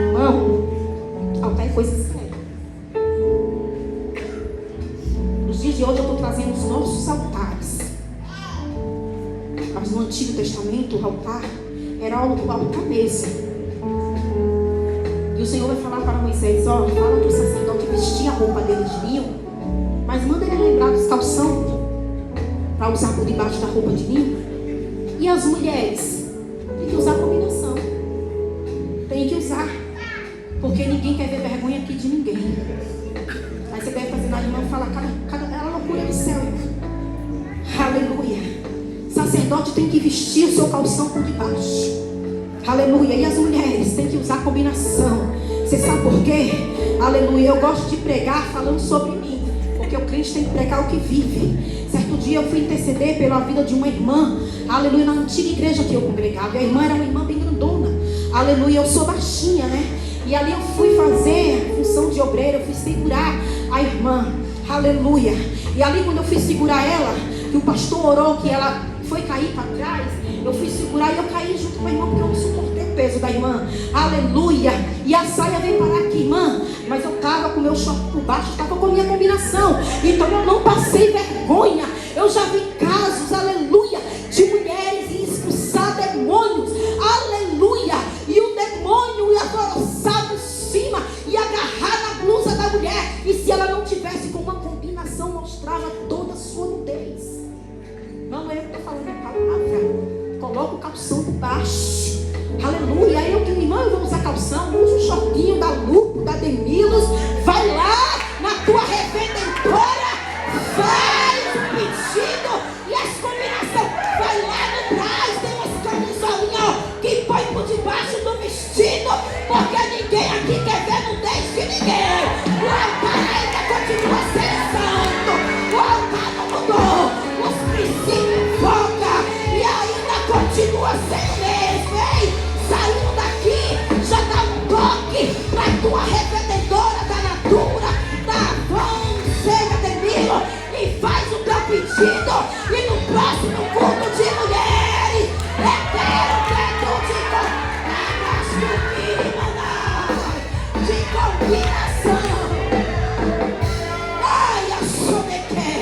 Irmão, altar é coisa séria. Nos dias de hoje eu estou trazendo os nossos altares. Mas no Antigo Testamento o altar era o altar mesmo. E o Senhor vai falar para Moisés: ó, fala para o sacerdote vestir a roupa dele de linho, mas manda ele lembrar dos calção para usar por debaixo da roupa de linho. E as mulheres têm que usar combinação. Tem que usar, porque ninguém quer ver vergonha aqui de ninguém. Aí você deve fazer na irmã e falar: cada loucura do céu. Aleluia. Sacerdote tem que vestir o seu calção por debaixo. Aleluia. E as mulheres têm que usar combinação. Você sabe por quê? Aleluia. Eu gosto de pregar falando sobre mim, porque o crente tem que pregar o que vive. Certo dia eu fui interceder pela vida de uma irmã, aleluia, na antiga igreja que eu congregava. E a irmã era uma irmã bem grandona. Aleluia. Eu sou baixinha, né? E ali eu fui fazer a função de obreira. Eu fui segurar a irmã. Aleluia. E ali quando eu fui segurar ela, que o pastor orou que ela foi cair para trás, eu fui segurar e eu caí junto com a irmã, porque eu não suportei o peso da irmã. Aleluia. E a saia veio parar aqui, irmã, mas eu estava com o meu short por baixo, estava com a minha combinação. Então eu não passei vergonha. Eu já vi casos, aleluia, de mulheres e expulsar demônios. Aleluia. E o demônio ia alçar por cima e agarrar na blusa da mulher. E se ela não tivesse com uma combinação, mostrava toda a sua nudez. Não é eu que estou falando a palavra. Coloca o calção por baixo. Aleluia. Aí eu digo: irmã, eu vou usar calção. Usa o shortinho da Lupo, da Demilos. Vai lá na tua revendentora. Faz o pedido e as combinações. Vai lá no trás. Tem umas camisolinhas que põe por debaixo do vestido. Porque ninguém aqui quer ver nudez de ninguém. O altar ainda continua sendo santo. O altar não mudou. Os princípios voltam e ainda continua sendo mesmo, hein? Saindo daqui, já dá um toque pra tua revendedora da Natura, da Avon, Seja Demilo, e faz o teu pedido. E no próximo culto de mulheres, eu quero de combinação. Ai, a sonequê.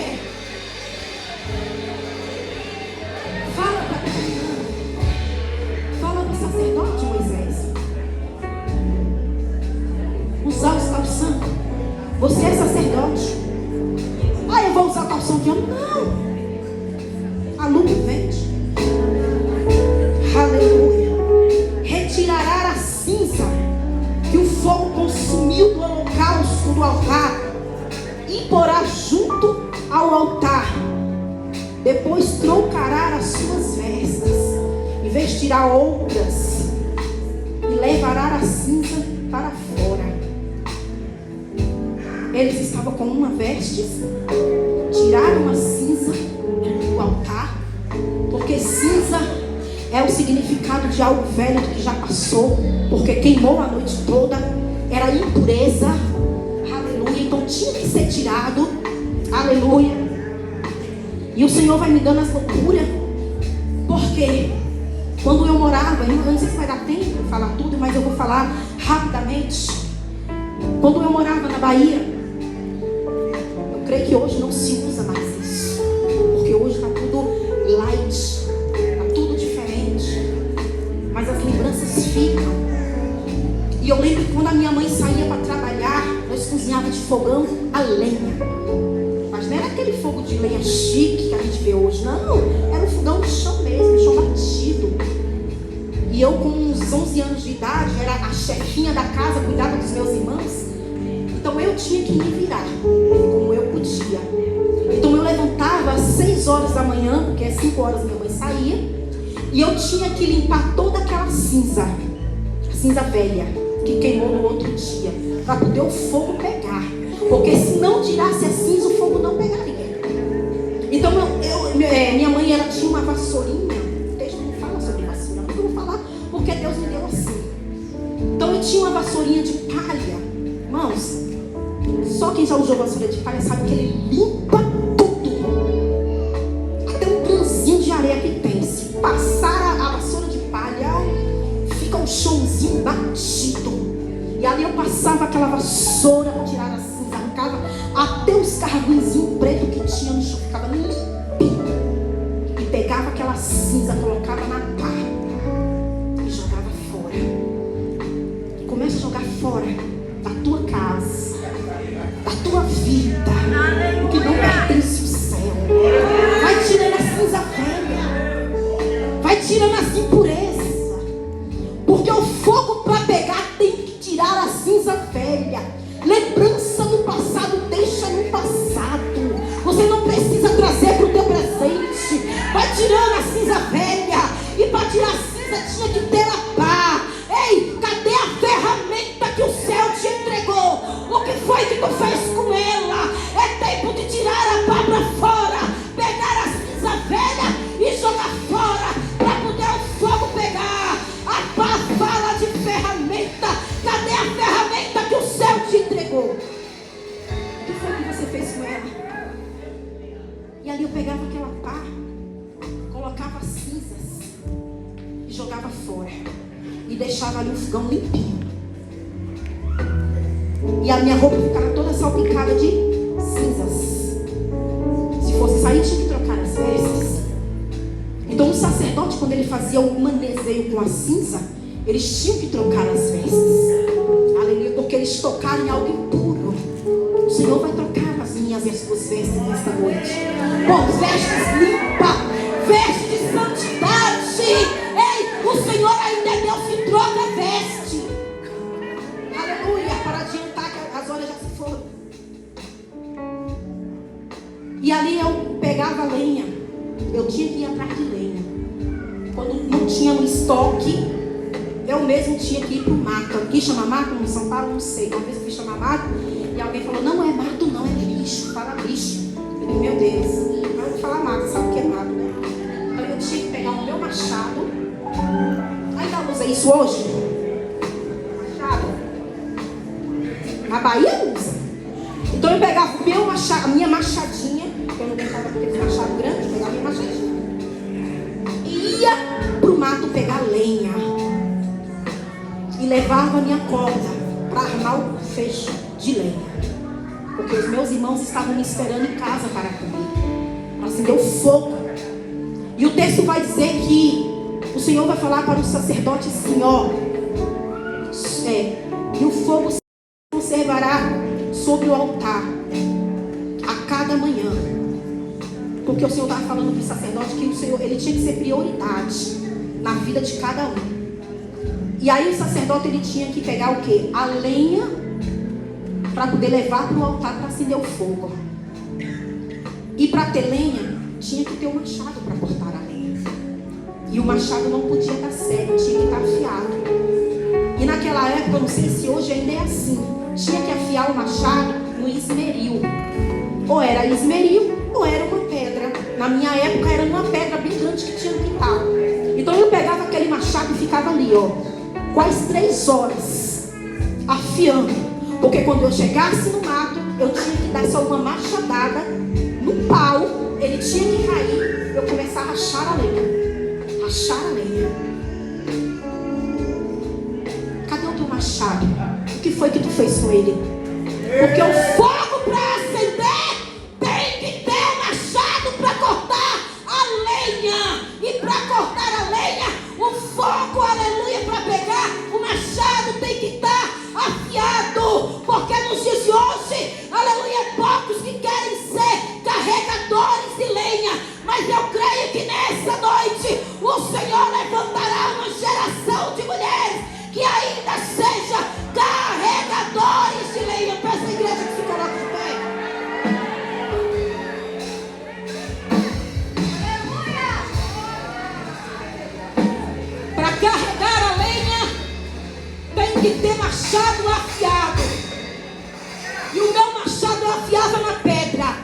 Fala do sacerdote, Moisés. Usar os calção. Você é sacerdote. Ah, eu vou usar calção de homem? Não. A luta vende. Aleluia. Retirará a cinza que o fogo consumiu do holocausto do altar e porá junto ao altar. Depois trocará as suas vestes e vestirá outras e levará a cinza para fora. Eles estavam com uma veste, tiraram a cinza do altar, porque cinza é o significado de algo velho que já passou, porque queimou a noite toda, era impureza. Aleluia. Então tinha que ser tirado. Aleluia. E o Senhor vai me dando as loucuras, porque quando eu morava, eu não sei se vai dar tempo de falar tudo, mas eu vou falar rapidamente. Quando eu morava na Bahia, eu creio que hoje não se usa mais isso, porque hoje está tudo light, está tudo diferente, mas as lembranças ficam. E eu lembro que quando a minha mãe saía para trabalhar, nós cozinhávamos de fogão a lenha. Mas não era aquele fogo de lenha chique que a gente vê hoje, não. Era um fogão de chão mesmo, chão batido. E eu, com uns 11 anos de idade, era a chefinha da casa, cuidava dos meus irmãos. Então eu tinha que me virar, como eu podia. Então eu levantava às 6 horas da manhã, porque às 5 horas minha mãe saía. E eu tinha que limpar toda aquela cinza, a cinza velha, que queimou no outro dia, para poder o fogo pegar. Porque se não tirasse a cinza, o fogo não pegaria. Então minha mãe, ela tinha uma vassourinha. O texto não fala sobre vassoura, mas eu vou falar porque Deus me deu assim. Então eu tinha uma vassourinha de palha. Irmãos, só quem já usou vassoura de palha sabe que ele limpa tudo. Até um grãozinho de areia que tem. Se passar a vassoura de palha, fica um chãozinho batido. E ali eu passava aquela vassoura para tirar a cinza, arrancava até os carvõezinhos pretos que tinha no chão, ficava limpinho. E pegava aquela cinza, colocava na pá e jogava fora. E começa a jogar fora da tua casa, da tua vida, o que não pertence ao céu. Vai tirando a cinza velha, vai tirando as impurezas, porque o fogo para pegar tem que tirar a cinza velha. Lembrança do passado, deixa no passado. Você não precisa trazer para o teu presente. Vai tirando a cinza velha. E para tirar a cinza tinha que ter a pá. Ei, cadê a ferramenta que o céu te entregou? O que foi que tu fez com ela? É tempo de tirar a pá para fora, pegar a cinza velha e jogar fora, para poder o fogo pegar. A pá fala de ferramenta. Cadê a ferramenta que o céu te entregou? O que foi que você fez com ela? E ali eu pegava aquela pá, colocava as cinzas e jogava fora. E deixava ali o fogão limpinho. E a minha roupa ficava toda salpicada de cinzas. Se fosse sair, tinha que trocar as vestes. Então o sacerdote, quando ele fazia o manuseio com a cinza, eles tinham que trocar as vestes. Aleluia, porque eles tocaram em algo impuro. O Senhor vai trocar as minhas e as suas vestes nesta noite. Com vestes limpas, vestes de santidade. Ei, o Senhor ainda é Deus que troca a veste. Aleluia, para adiantar que as horas já se foram. E ali eu pegava a lenha. Eu tinha que ir atrás de lenha. Quando não tinha no estoque, eu mesmo tinha que ir para o mato. Aqui chama mato, no São Paulo, não sei. Uma vez eu fui chamar mato e alguém falou, não é mato não, é bicho, fala bicho. Eu disse, meu Deus, mas eu vou falar mato, sabe o que é mato, né? Então eu tinha que pegar o meu machado. Ainda usa isso hoje? Machado? Na Bahia usa. Então eu pegava o meu machado, a minha machadinha, porque eu não deixava aquele machado grande, eu pegava a minha machadinha. E ia pro mato pegar lenha. E levava a minha corda para armar o fecho de lenha. Porque os meus irmãos estavam me esperando em casa para comer, para acender o fogo. E o texto vai dizer que o Senhor vai falar para o sacerdote assim, ó. E o fogo se conservará sobre o altar a cada manhã. Porque o Senhor estava falando para o sacerdote que o Senhor, ele tinha que ser prioridade na vida de cada um. E aí o sacerdote, ele tinha que pegar o quê? A lenha para poder levar para o altar para acender o fogo. E para ter lenha, tinha que ter um machado para cortar a lenha. E o machado não podia estar cego, tinha que estar afiado. E naquela época, eu não sei se hoje ainda é assim, tinha que afiar o machado no esmeril. Ou era esmeril, ou era uma pedra. Na minha época era uma pedra bem grande que tinha no quintal. Então eu pegava aquele machado e ficava ali, ó, quase 3 horas afiando. Porque quando eu chegasse no mato, eu tinha que dar só uma machadada no pau, ele tinha que cair, eu começar a rachar a lenha. Rachar a lenha. Cadê o teu machado? O que foi que tu fez com ele? Porque o fogo para acender tem que ter um machado para cortar a lenha. E para cortar a lenha, o fogo, aleluia, para pegar o machado tem que estar afiado. Porque nos dias de hoje, aleluia, poucos que querem ser carregadores de lenha. Mas eu creio que nessa noite o Senhor levantará uma geração de mulheres que ainda seja carregadores de lenha. Para essa igreja que se coloca de pé. Para carregar a lenha tem que ter machado afiado. E o meu machado eu afiava na pedra.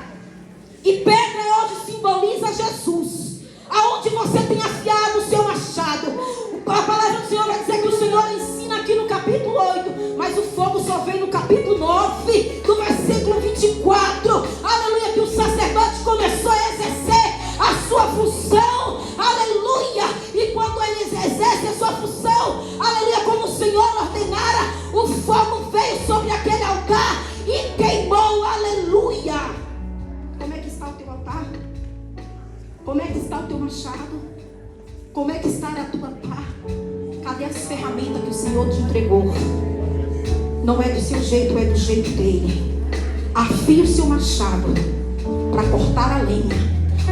E pedra hoje simboliza Jesus. Aonde você tem afiado o seu machado. A palavra do Senhor vai dizer que o Senhor ensina aqui no capítulo 8. Mas o fogo só vem no capítulo 9, do versículo 24. Aleluia, que o sacerdote começou a exercer a sua função. Aleluia. E quando ele exerce a sua função, aleluia, como o Senhor ordenara, o fogo veio sobre aquele altar e queimou. Aleluia. Como é que está o teu altar? Como é que está o teu machado? Como é que está a tua pá? Cadê as ferramentas que o Senhor te entregou? Não é do seu jeito, é do jeito dele. Afie o seu machado para cortar a lenha,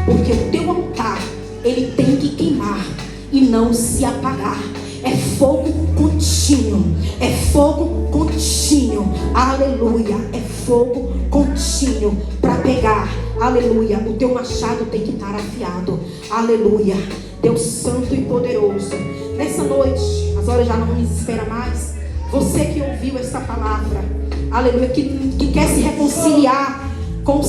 porque o teu altar, ele tem que queimar e não se apagar. É fogo contínuo. É fogo contínuo. Aleluia. É fogo contínuo para pegar. Aleluia. O teu machado tem que estar afiado. Aleluia. Deus santo e poderoso. Nessa noite, as horas já não nos espera mais. Você que ouviu essa palavra, aleluia, que quer se reconciliar com o